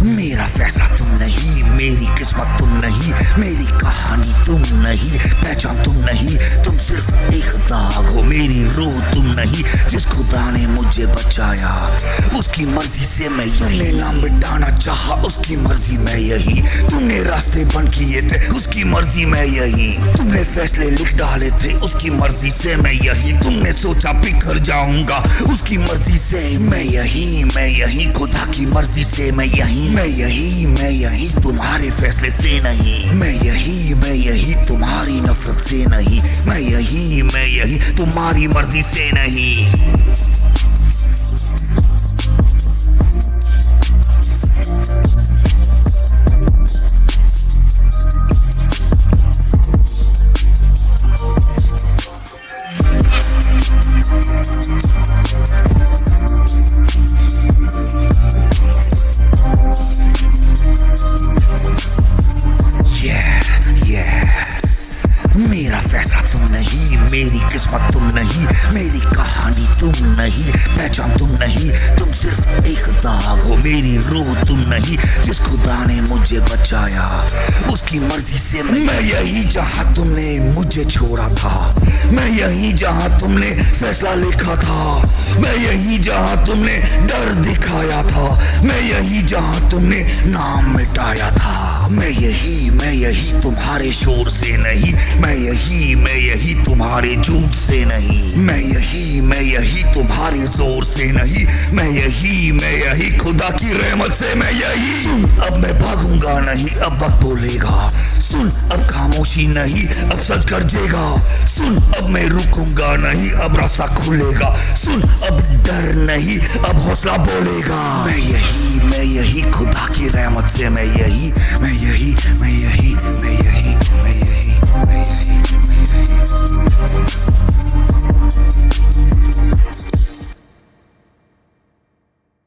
मेरा फैसला तुम नहीं, मेरी किस्मत तुम नहीं, मेरी कहानी तुम नहीं, पहचान तुम नहीं, तुम सिर्फ एक दाग हो, मेरी रूह तुम नहीं। जिस खुदा ने मुझे बचाया उसकी मर्जी से मैं यही, नाम मिटाना चाहा उसकी मर्जी मैं यही, तुमने रास्ते बंद किए थे उसकी मर्जी मैं यही, तुमने फैसले लिख डाले थे उसकी मर्जी से मैं यही, तुमने सोचा बिखर जाऊंगा उसकी मर्जी से मैं यही, खुदा की मर्जी से मैं यही, तुम्हारे फैसले से नहीं, मैं यही, तुम्हारी नफरत से नहीं, मैं यही, तुम्हारी मर्जी से नहीं। मेरा फैसला तुम नहीं, मेरी किस्मत तुम नहीं, मेरी कहानी तुम नहीं, पहचान तुम नहीं, तुम सिर्फ एक दाग हो, मेरी रूह तुम नहीं। जिस खुदा ने मुझे बचाया उसकी मर्जी से मैं यही जहां तुमने मुझे छोड़ा था, मैं यही जहां तुमने फैसला लिखा था, मैं यही जहां तुमने डर दिखाया था, मैं यही जहां तुमने नाम मिटाया था, मैं यही तुम्हारे शोर से नहीं, मैं यही तुम्हारे झूठ से नहीं, मैं यही तुम्हारे जोर से नहीं, मैं यही खुदा की रहमत से मैं यही। सुन अब मैं भागूंगा नहीं, अब वक्त बोलेगा, सुन अब खामोशी नहीं, अब सच गरजेगा, सुन अब मैं रुकूंगा नहीं, अब रास्ता खुलेगा, सुन अब डर नहीं, अब हौसला बोलेगा, मैं यही खुदा की रहमत से मैं यही।